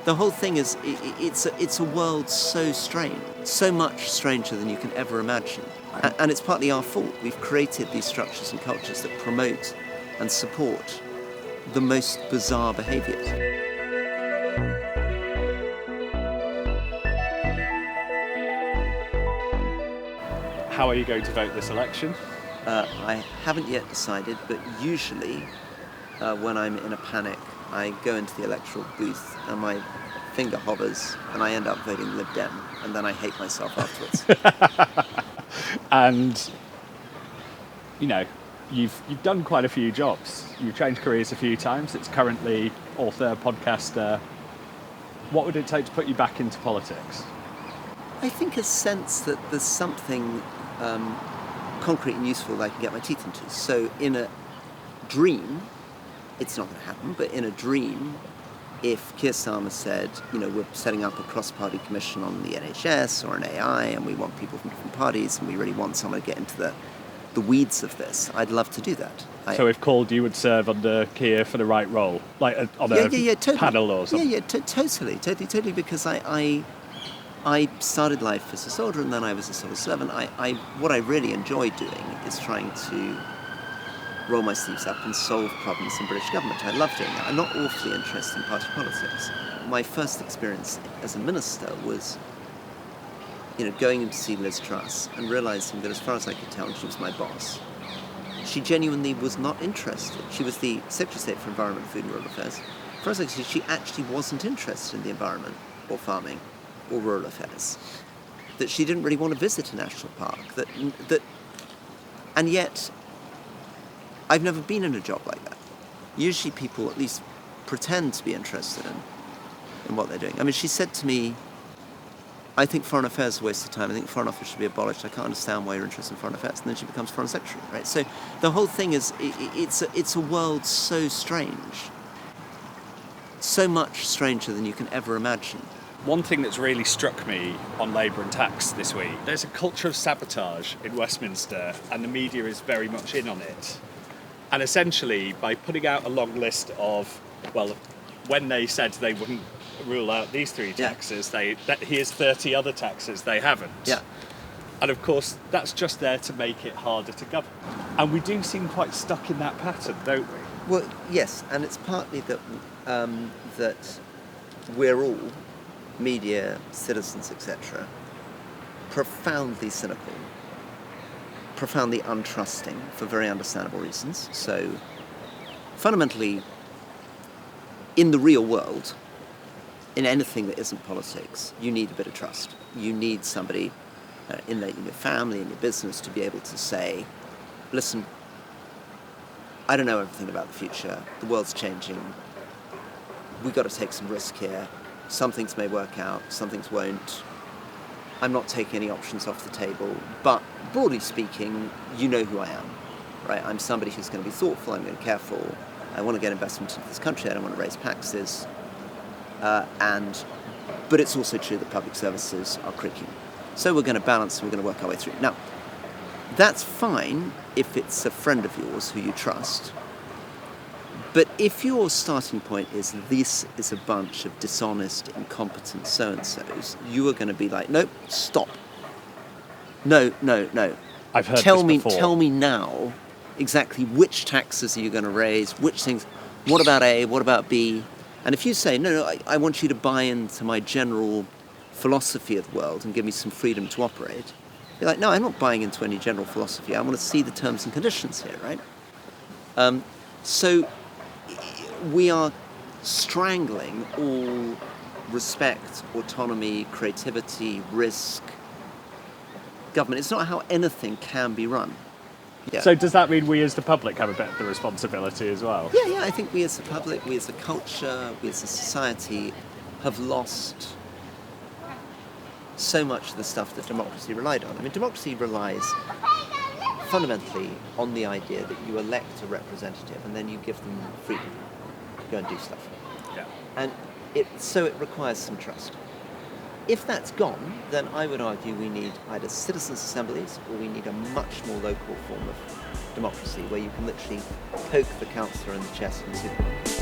The whole thing is, it's a world so strange, so much stranger than you can ever imagine. And it's partly our fault. We've created these structures and cultures that promote and support the most bizarre behaviours. How are you going to vote this election? I haven't yet decided, but usually when I'm in a panic, I go into the electoral booth and my finger hovers and I end up voting Lib Dem, and then I hate myself afterwards. And, you know, you've done quite a few jobs. You've changed careers a few times. It's currently author, podcaster. What would it take to put you back into politics? I think a sense that there's something concrete and useful that I can get my teeth into. So in a dream, it's not going to happen, but in a dream, if Keir Starmer said, you know, we're setting up a cross-party commission on the NHS or an AI, and we want people from different parties, and we really want someone to get into the weeds of this, I'd love to do that. So if called, you would serve under Keir for the right role? Like on a totally. panel or something? Totally, because I started life as a soldier and then I was a civil servant. What I really enjoy doing is trying to roll my sleeves up and solve problems in British government. I love doing that. I'm not awfully interested in party politics. My first experience as a minister was, you know, going in to see Liz Truss and realising that as far as I could tell, and she was my boss, she genuinely was not interested. She was the Secretary of State for Environment, Food and Rural Affairs. As far as I could see, she actually wasn't interested in the environment or farming or rural affairs, that she didn't really want to visit a national park, and yet I've never been in a job like that. Usually people at least pretend to be interested in what they're doing. I mean, she said to me, I think foreign affairs is a waste of time. I think foreign office should be abolished. I can't understand why you're interested in foreign affairs. And then she becomes foreign secretary, right? So the whole thing is, it's a world so strange, so much stranger than you can ever imagine. One thing that's really struck me on Labour and tax this week, there's a culture of sabotage in Westminster, and the media is very much in on it. And essentially, by putting out a long list of, well, when they said they wouldn't rule out these three taxes, here's 30 other taxes they haven't. Yeah. And of course, that's just there to make it harder to govern. And we do seem quite stuck in that pattern, don't we? Well, yes, and it's partly that that we're all, media, citizens, etc., profoundly cynical, profoundly untrusting for very understandable reasons. So fundamentally, in the real world, in anything that isn't politics, you need a bit of trust. You need somebody in your family, in your business, to be able to say, listen, I don't know everything about the future. The world's changing. We've got to take some risk here. Some things may work out, some things won't. I'm not taking any options off the table, but broadly speaking, you know who I am, right? I'm somebody who's going to be thoughtful, I'm going to be careful, I want to get investment into this country, I don't want to raise taxes, but it's also true that public services are creaking. So we're going to balance and we're going to work our way through. Now, that's fine if it's a friend of yours who you trust. But if your starting point is this is a bunch of dishonest, incompetent so-and-sos, you are going to be like, nope, stop. No. I've heard this before. Tell me now exactly which taxes are you going to raise, which things, what about A, what about B? And if you say, no, I want you to buy into my general philosophy of the world and give me some freedom to operate, you're like, no, I'm not buying into any general philosophy. I want to see the terms and conditions here, right? So we are strangling all respect, autonomy, creativity, risk, government. It's not how anything can be run. Yeah. So does that mean we as the public have a bit of the responsibility as well? Yeah, I think we as the public, we as a culture, we as a society have lost so much of the stuff that democracy relied on. I mean, democracy relies fundamentally on the idea that you elect a representative and then you give them freedom to go and do stuff. Yeah. And it requires some trust. If that's gone, then I would argue we need either citizens' assemblies or we need a much more local form of democracy where you can literally poke the councillor in the chest and supermarket.